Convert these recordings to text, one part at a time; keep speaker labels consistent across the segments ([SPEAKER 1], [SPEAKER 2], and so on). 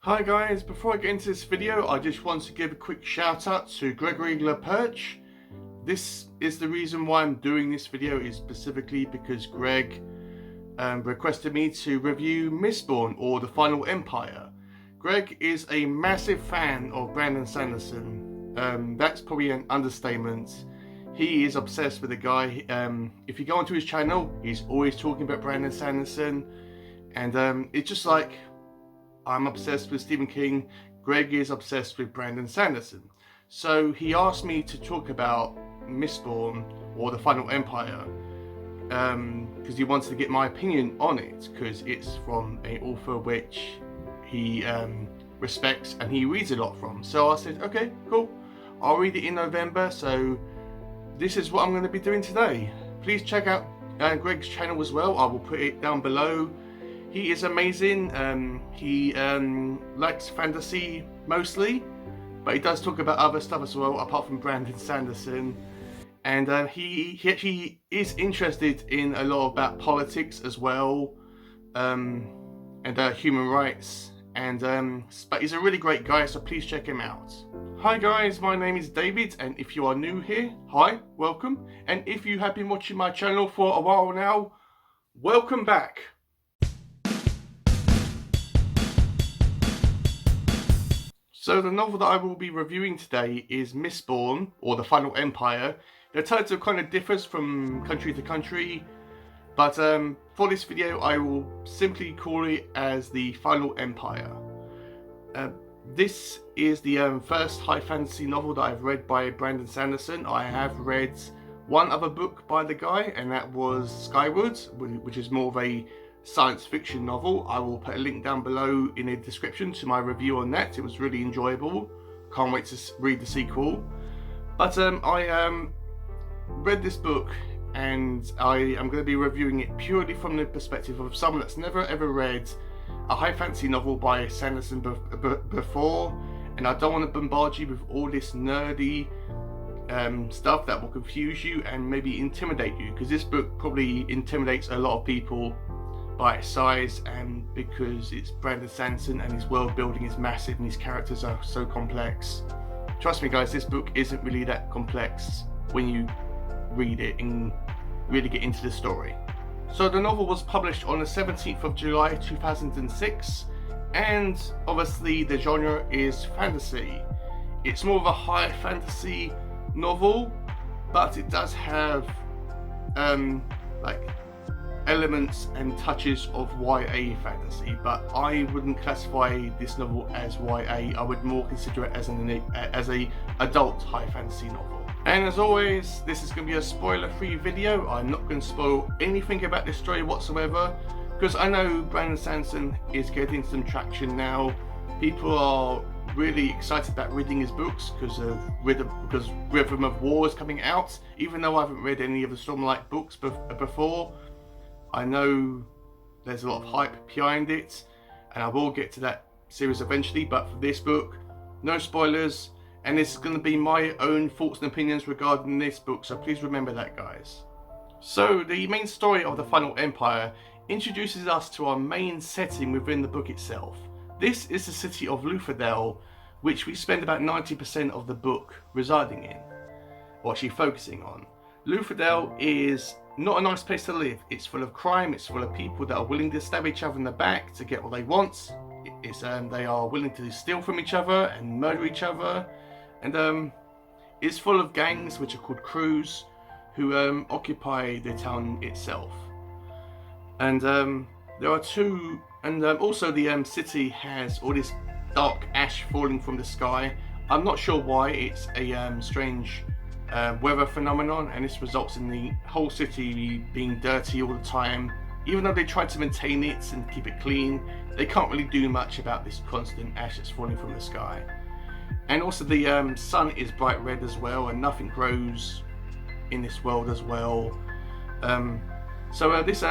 [SPEAKER 1] Hi guys, before I get into this video, I just want to give a quick shout out to Gregory LaPerche. This is the reason why I'm doing this video, is specifically because Greg requested me to review Mistborn, or The Final Empire. Greg is a massive fan of Brandon Sanderson. That's probably an understatement. He is obsessed with the guy. If you go onto his channel, he's always talking about Brandon Sanderson, and it's just like I'm obsessed with Stephen King. Greg is obsessed with Brandon Sanderson. So he asked me to talk about Mistborn, or The Final Empire, because he wanted to get my opinion on it, because it's from an author which he respects and he reads a lot from. So I said, okay, cool, I'll read it in November. So this is what I'm going to be doing today. Please check out Greg's channel as well. I will put it down below. He is amazing. He likes fantasy mostly, but he does talk about other stuff as well, apart from Brandon Sanderson. And he actually is interested in a lot about politics as well, and human rights. But he's a really great guy, so please check him out. Hi guys, my name is David, and if you are new here, hi, welcome. And if you have been watching my channel for a while now, welcome back. So the novel that I will be reviewing today is Mistborn, or The Final Empire. The title kind of differs from country to country, but for this video I will simply call it as The Final Empire. This is the first high fantasy novel that I've read by Brandon Sanderson. I have read one other book by the guy, and that was Skyward, which is more of a science fiction novel. I will put a link down below in the description to my review on that. It was really enjoyable. Can't wait to read the sequel. But I read this book, and I am going to be reviewing it purely from the perspective of someone that's never ever read a high fantasy novel by Sanderson before, and I don't want to bombard you with all this nerdy stuff that will confuse you and maybe intimidate you, because this book probably intimidates a lot of people by its size, and because it's Brandon Sanderson and his world building is massive and his characters are so complex. Trust me guys, this book isn't really that complex when you read it and really get into the story. So the novel was published on the 17th of July 2006, and obviously the genre is fantasy. It's more of a high fantasy novel, but it does have like elements and touches of YA fantasy, but I wouldn't classify this novel as YA. I would more consider it as a adult high fantasy novel. And as always, this is going to be a spoiler-free video. I'm not going to spoil anything about this story whatsoever, because I know Brandon Sanderson is getting some traction now. People are really excited about reading his books because Rhythm of War is coming out. Even though I haven't read any of the Stormlight books before, I know there's a lot of hype behind it, and I will get to that series eventually, but for this book, no spoilers, and this is going to be my own thoughts and opinions regarding this book, so please remember that guys. So the main story of The Final Empire introduces us to our main setting within the book itself. This is the city of Luthadel, which we spend about 90% of the book residing in, or actually focusing on. Luthadel is not a nice place to live. It's full of crime, it's full of people that are willing to stab each other in the back to get what they want. They are willing to steal from each other and murder each other, and it's full of gangs which are called crews who occupy the town itself. And there are two, and also the city has all this dark ash falling from the sky. I'm not sure why. It's a strange weather phenomenon, and this results in the whole city being dirty all the time. Even though they try to maintain it and keep it clean, they can't really do much about this constant ash that's falling from the sky. And also the sun is bright red as well, and nothing grows in this world as well. So this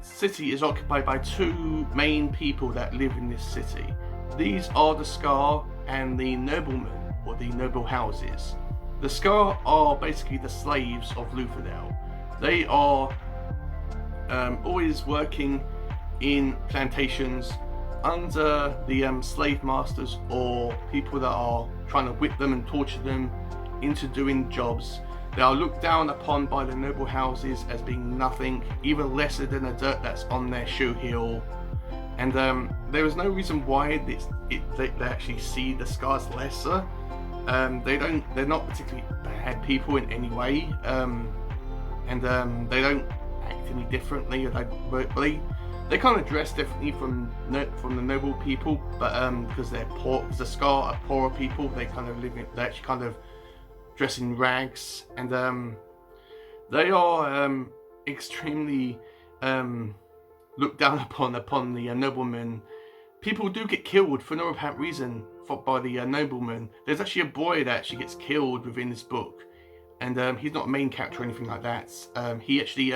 [SPEAKER 1] city is occupied by two main people that live in this city. These are the Scar and the noblemen, or the noble houses. The Scar are basically the slaves of Luthadel. They are always working in plantations under the slave masters or people that are trying to whip them and torture them into doing jobs. They are looked down upon by the noble houses as being nothing, even lesser than the dirt that's on their shoe heel. And there is no reason why they actually see the scars lesser. They're not particularly bad people in any way, and they don't act any differently. They kind of dress differently from the noble people, but because they're poor, because the Scar are poorer people, they actually kind of dress in rags, and they are extremely looked down upon the noblemen. People do get killed for no apparent reason by the noblemen. There's actually a boy that actually gets killed within this book, and he's not a main character or anything like that. He actually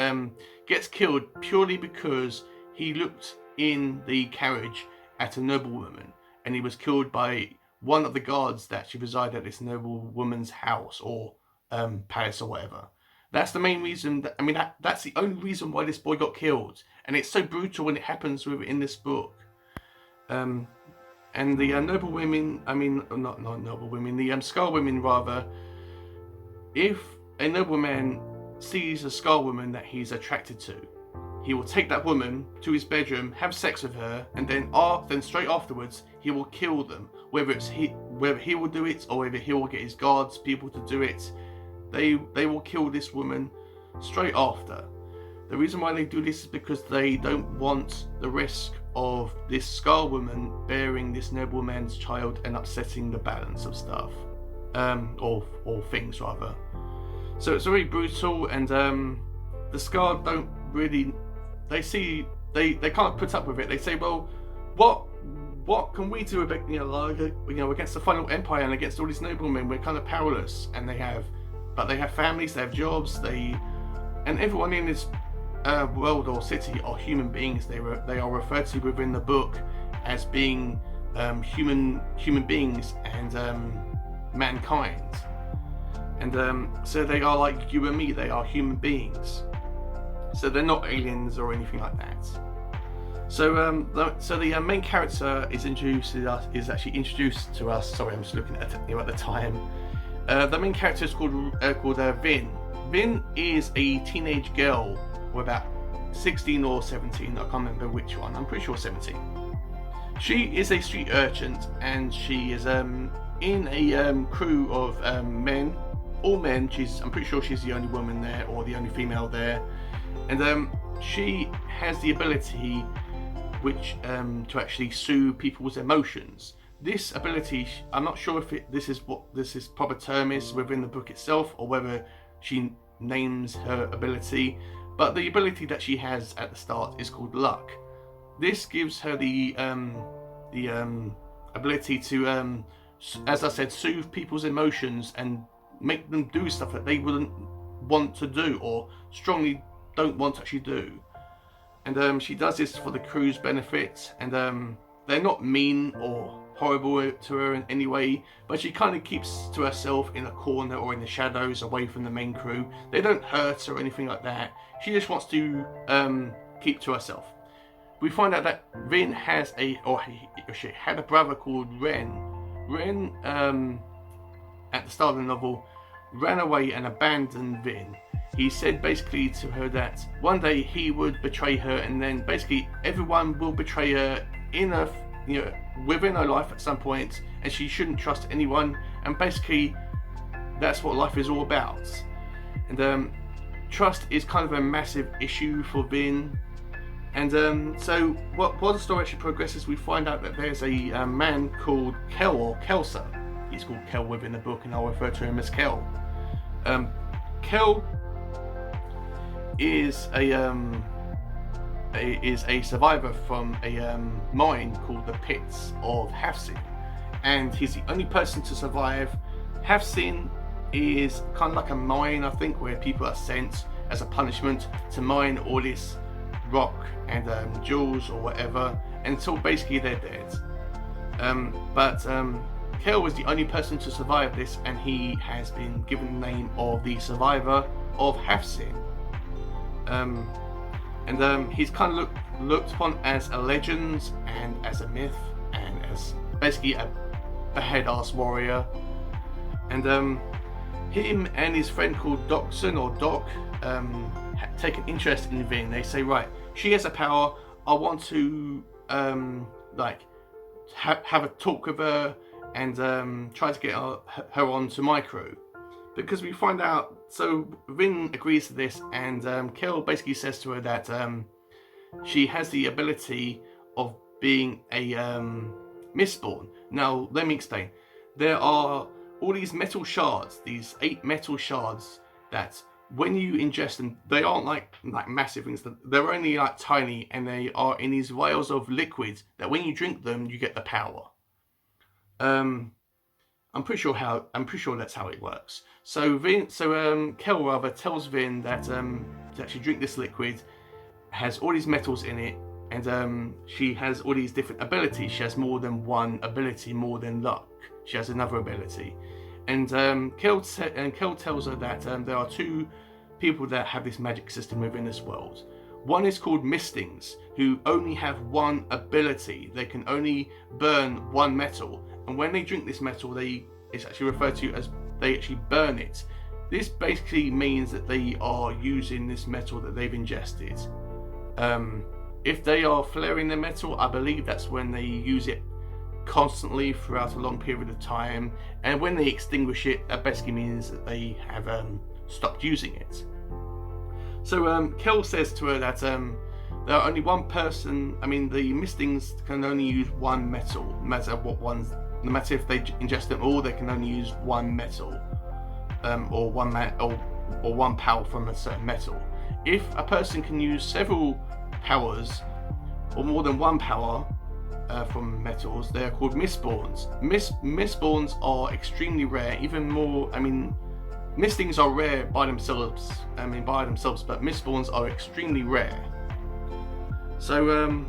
[SPEAKER 1] gets killed purely because he looked in the carriage at a noblewoman, and he was killed by one of the guards that actually reside at this noblewoman's house or palace or whatever. That's the main reason. That's the only reason why this boy got killed, and it's so brutal when it happens within this book. And the noble women, not noble women, the Scar women rather. If a nobleman sees a Scar woman that he's attracted to, he will take that woman to his bedroom, have sex with her, and then straight afterwards he will kill them. Whether he will do it or whether he will get his guards, people to do it, they will kill this woman straight after. The reason why they do this is because they don't want the risk of this Scar woman bearing this nobleman's child and upsetting the balance of stuff, or things rather. So it's very brutal, and the Scar don't really. They can't put up with it. They say, well, what can we do about against the final empire and against all these noblemen? We're kind of powerless, and they have families, they have jobs, and everyone in this world or city are human beings. They are referred to within the book as being human beings and mankind, and so they are like you and me. They are human beings, so they're not aliens or anything like that. So the main character is actually introduced to us. Sorry, I'm just looking at the time. The main character is called Vin. Vin is a teenage girl, or about 16 or 17. I can't remember which one. I'm pretty sure 17. She is a street urchin, and she is in a crew of men, all men. I'm pretty sure she's the only woman there, or the only female there, and she has the ability to actually soothe people's emotions. This ability, I'm not sure if this is proper term is within the book itself, or whether she names her ability, but the ability that she has at the start is called luck. This gives her the ability to, as I said, soothe people's emotions and make them do stuff that they wouldn't want to do or strongly don't want to actually do. And she does this for the crew's benefit, and they're not mean or horrible to her in any way, but she kind of keeps to herself in a corner or in the shadows away from the main crew. They don't hurt her or anything like that. She just wants to keep to herself. We find out that Vin has she had a brother called Ren. Ren, at the start of the novel, ran away and abandoned Vin. He said basically to her that one day he would betray her, and then basically everyone will betray her within her life at some point, and she shouldn't trust anyone, and basically that's what life is all about. And trust is kind of a massive issue for Vin. And so while the story actually progresses, we find out that there's a man called Kel, or Kelsa. He's called Kel within the book, and I'll refer to him as Kel. Kel is a survivor from a mine called the Pits of Hafsin, and he's the only person to survive. Hafsin is kind of like a mine, I think, where people are sent as a punishment to mine all this rock and jewels or whatever until basically they're dead. But Kel was the only person to survive this, and he has been given the name of the survivor of Hafsin. And he's kind of looked upon as a legend and as a myth and as basically a head-ass warrior. And him and his friend called Docson or Doc take an interest in Vin. They say, right, she has a power. I want to have a talk with her and try to get her onto my crew. Because we find out, so Vin agrees to this, and Kel basically says to her that she has the ability of being a Mistborn. Now, let me explain. There are all these metal shards, these 8 metal shards, that when you ingest them, they aren't like massive things. They're only like tiny, and they are in these vials of liquid that when you drink them, you get the power. I'm pretty sure that's how it works. So Kel rather tells Vin that to actually drink this liquid, has all these metals in it, and she has all these different abilities. She has more than one ability, more than luck. She has another ability, and Kel tells her that there are 2 people that have this magic system within this world. One is called Mistings, who only have one ability. They can only burn one metal, and when they drink this metal, it's actually referred to as they actually burn it. This basically means that they are using this metal that they've ingested. If they are flaring the metal, I believe that's when they use it constantly throughout a long period of time, and when they extinguish it, that basically means that they have stopped using it. So Kel says to her that there are only one person. I mean, the Mistings can only use one metal, no matter what ones. No matter if they ingest them all, they can only use one metal, or one power from a certain metal. If a person can use several powers, or more than one power from metals, they are called Mistborns. Mistborns are extremely rare, even more. I mean, Mistings are rare by themselves. But Mistborns are extremely rare. So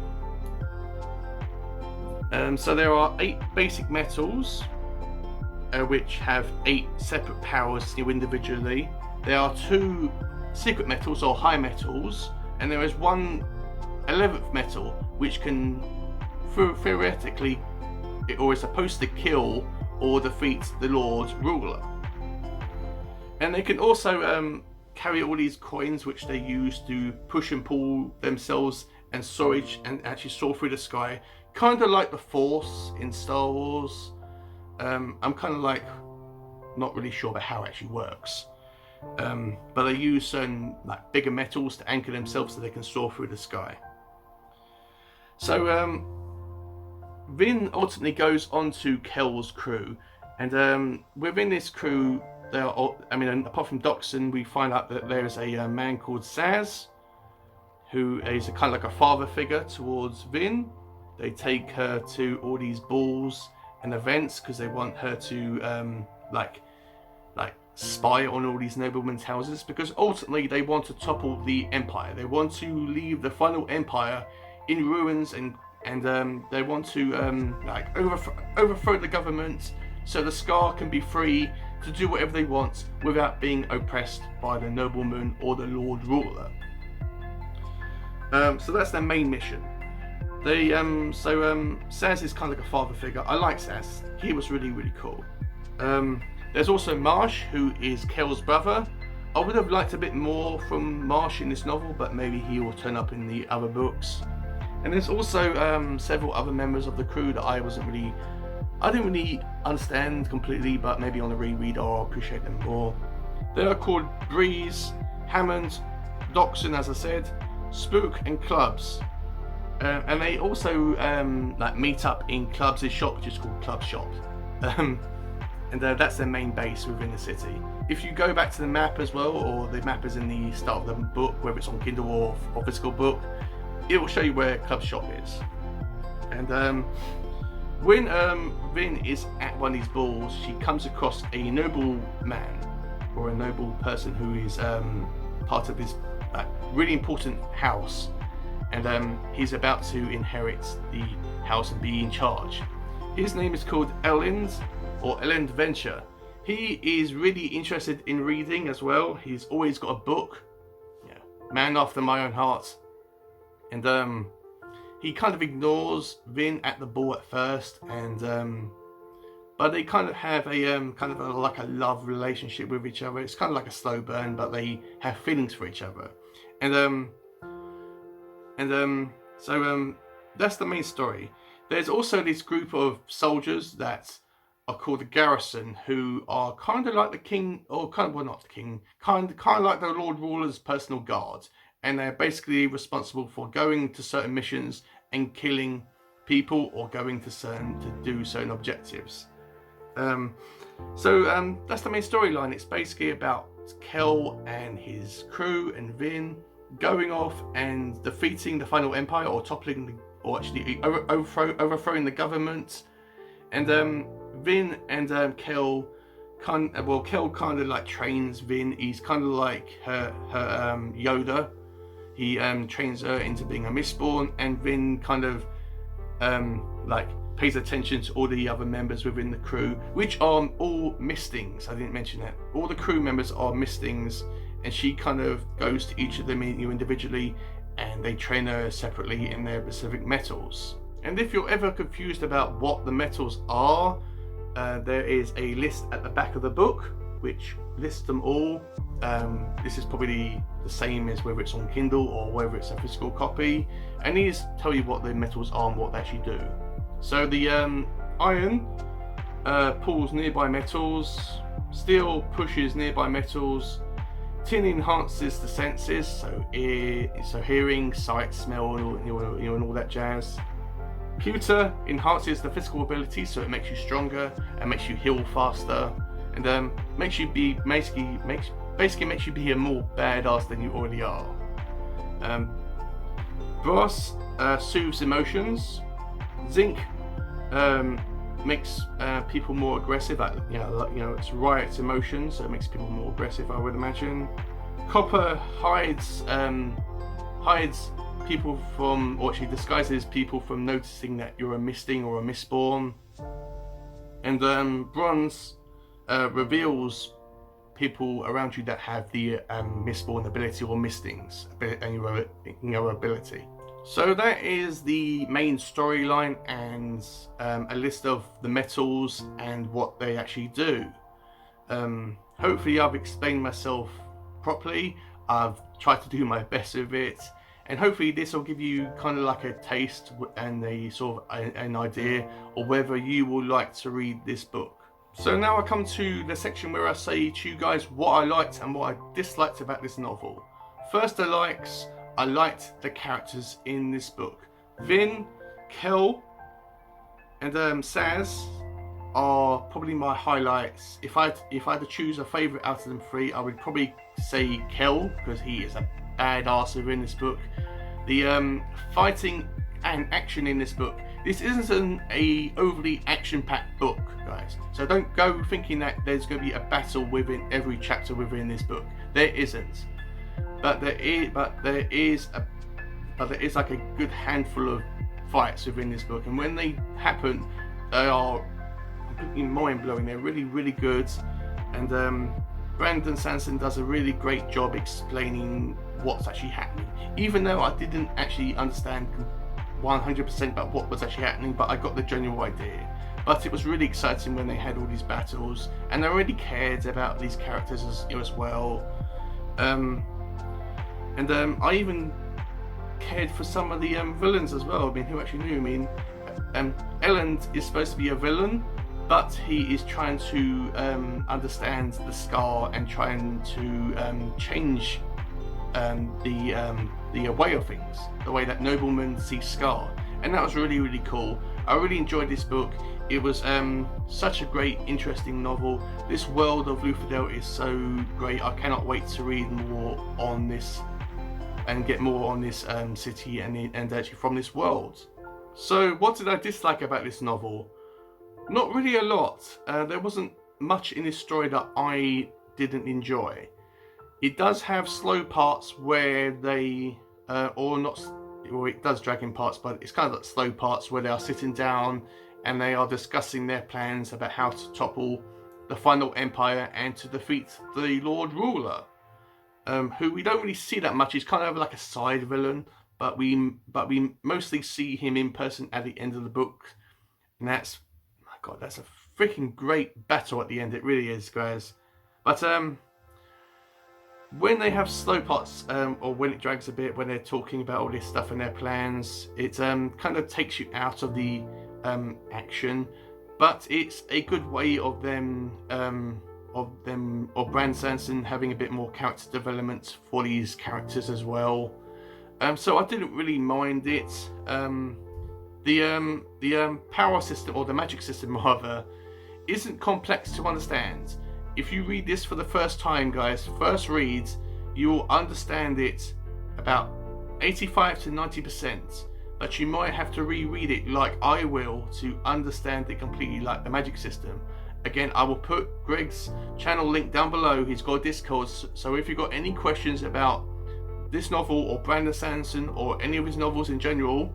[SPEAKER 1] so there are 8 basic metals, which have 8 separate powers individually. There are 2 secret metals or high metals, and there is one 11th metal which can theoretically, or is supposed to kill or defeat the Lord Ruler. And they can also carry all these coins which they use to push and pull themselves and storage and actually soar through the sky. Kind of like the Force in Star Wars. I'm kind of like not really sure about how it actually works. But they use certain bigger metals to anchor themselves so they can soar through the sky. So Vin ultimately goes on to Kel's crew, and within this crew, there are, apart from Docson, we find out that there is a man called Saz, who is a kind of like a father figure towards Vin. They take her to all these balls and events because they want her to spy on all these noblemen's houses, because ultimately they want to topple the empire. They want to leave the final empire in ruins, and they want to overthrow the government so the Scar can be free to do whatever they want without being oppressed by the nobleman or the Lord Ruler. So that's their main mission. Saz is kind of like a father figure. I like Saz. He was really, really cool. There's also Marsh, who is Kel's brother. I would have liked a bit more from Marsh in this novel, but maybe he will turn up in the other books. And there's also several other members of the crew that I didn't really understand completely, but maybe on a reread I'll appreciate them more. They are called Breeze, Hammond, Docson, as I said, Spook, and Clubs. And they also meet up in Clubs' shop, which is called Club Shop. And that's their main base within the city. If you go back to the map as well, or the map is in the start of the book, whether it's on Kindle or physical book, it will show you where Club Shop is. And when Vin is at one of these balls, she comes across a noble man, or a noble person who is part of this really important house, and he's about to inherit the house and be in charge. His name is called Elend, or Elend Venture. He is really interested in reading as well. He's always got a book. Man after my own heart. And he kind of ignores Vin at the ball at first, and but they kind of have a like a love relationship with each other. It's kind of like a slow burn, but they have feelings for each other, and so that's the main story. There's also this group of soldiers that are called the Garrison, who are kind of like the king, or kind of, well, not the king, kind of like the Lord Ruler's personal guard, and they're basically responsible for going to certain missions and killing people, or going to do certain objectives. So that's the main storyline. It's basically about Kel and his crew and Vin going off and defeating the final empire, or overthrowing the government. And Vin and Kel kind of like trains Vin. He's kind of like her Yoda. He trains her into being a Mistborn, and Vin kind of like pays attention to all the other members within the crew, which are all Mistings. I didn't mention that. All the crew members are Mistings, and she kind of goes to each of them individually, and they train her separately in their specific metals. And if you're ever confused about what the metals are, there is a list at the back of the book which lists them all. This is probably the same as whether it's on Kindle or whether it's a physical copy, and these tell you what the metals are and what they actually do. So the iron pulls nearby metals, steel pushes nearby metals, tin enhances the senses, so hearing, sight, smell, and all that jazz. Pewter enhances the physical ability, so it makes you stronger and makes you heal faster, and makes you be makes you be a more badass than you already are. Brass soothes emotions. Zinc makes people more aggressive. It's riots emotions, so it makes people more aggressive, I would imagine. Copper hides people from, or actually disguises people from noticing that you're a Misting or a Mistborn. And bronze reveals people around you that have the Mistborn ability or Mistings and your ability. So that is the main storyline and a list of the metals and what they actually do. Hopefully I've explained myself properly. I've tried to do my best with it, and hopefully this will give you kind of like a taste and a sort of an idea of whether you would like to read this book. So now I come to the section where I say to you guys what I liked and what I disliked about this novel. First, I liked the characters in this book. Vin, Kel, and Saz are probably my highlights. If I had to choose a favourite out of them three, I would probably say Kel, because he is a badass within this book. The fighting and action in this book. This isn't a overly action-packed book, guys. So don't go thinking that there's going to be a battle within every chapter within this book. There isn't. But there is like a good handful of fights within this book, and when they happen, they are completely mind-blowing. They're really, really good, and Brandon Sanderson does a really great job explaining what's actually happening. Even though I didn't actually understand 100% about what was actually happening, but I got the general idea. But it was really exciting when they had all these battles, and I really cared about these characters as well. I even cared for some of the villains as well. I mean, who actually knew? I mean, Elend is supposed to be a villain, but he is trying to understand the Scar and trying to change the way of things, the way that noblemen see Scar, and that was really, really cool. I really enjoyed this book. It was such a great, interesting novel. This world of Luthadel is so great. I cannot wait to read more on this and get more on this city and actually from this world. So what did I dislike about this novel? Not really a lot. There wasn't much in this story that I didn't enjoy. It does have slow parts where it does drag in parts, but it's kind of like slow parts where they are sitting down and they are discussing their plans about how to topple the final empire and to defeat the Lord Ruler, who we don't really see that much. He's kind of like a side villain, but we mostly see him in person at the end of the book, and that's, my God, that's a freaking great battle at the end. It really is, guys. But when they have slow parts, or when it drags a bit, when they're talking about all this stuff and their plans, it kind of takes you out of the action. But it's a good way of Brandon Sanderson having a bit more character development for these characters as well. So I didn't really mind it. The power system, or the magic system rather, isn't complex to understand. If you read this for the first time, guys, first read, you will understand it about 85 to 90%, but you might have to reread it like I will to understand it completely, like the magic system. Again, I will put Greg's channel link down below. He's got a Discord, so if you've got any questions about this novel or Brandon Sanderson or any of his novels in general,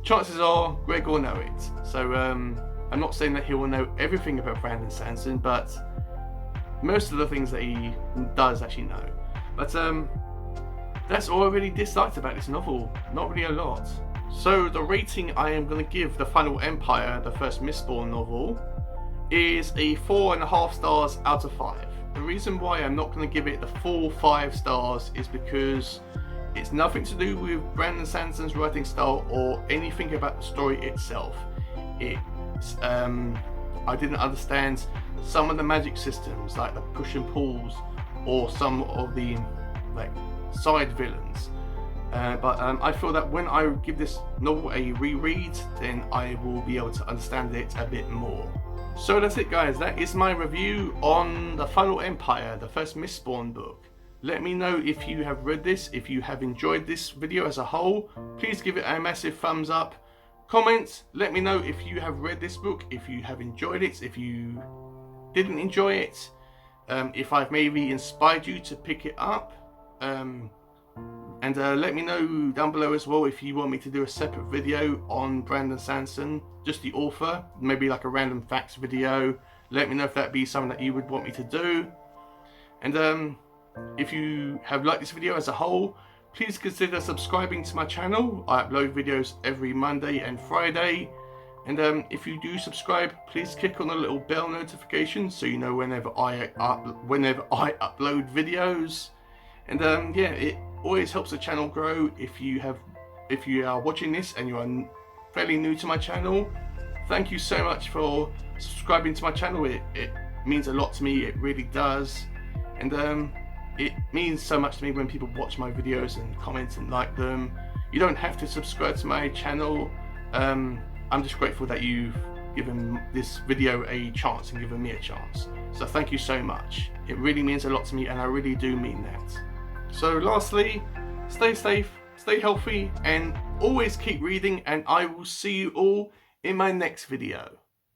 [SPEAKER 1] chances are Greg will know it. So I'm not saying that he will know everything about Brandon Sanderson, but most of the things that he does actually know. But that's all I really disliked about this novel. Not really a lot. So the rating I am going to give The Final Empire, the first Mistborn novel, is a 4.5 stars out of 5. The reason why I'm not going to give it the full 5 stars is because it's nothing to do with Brandon Sanderson's writing style or anything about the story itself. It's I didn't understand some of the magic systems, like the push and pulls, or some of the side villains. But I feel that when I give this novel a reread, then I will be able to understand it a bit more. So that's it, guys. That is my review on The Final Empire, the first Mistborn book. Let me know if you have read this, if you have enjoyed this video as a whole. Please give it a massive thumbs up. Comment, let me know if you have read this book, if you have enjoyed it, if you didn't enjoy it, if I've maybe inspired you to pick it up. And let me know down below as well if you want me to do a separate video on Brandon Sanderson, just the author, maybe like a random facts video. Let me know if that'd be something that you would want me to do. And if you have liked this video as a whole, please consider subscribing to my channel. I upload videos every Monday and Friday. And if you do subscribe, please click on the little bell notification so you know whenever I upload videos. And yeah, it always helps the channel grow. If you are watching this and you are fairly new to my channel, thank you so much for subscribing to my channel. It means a lot to me. It really does. And it means so much to me when people watch my videos and comment and like them. You don't have to subscribe to my channel. I'm just grateful that you've given this video a chance and given me a chance. So thank you so much. It really means a lot to me, and I really do mean that. So lastly, stay safe, stay healthy, and always keep reading, and I will see you all in my next video.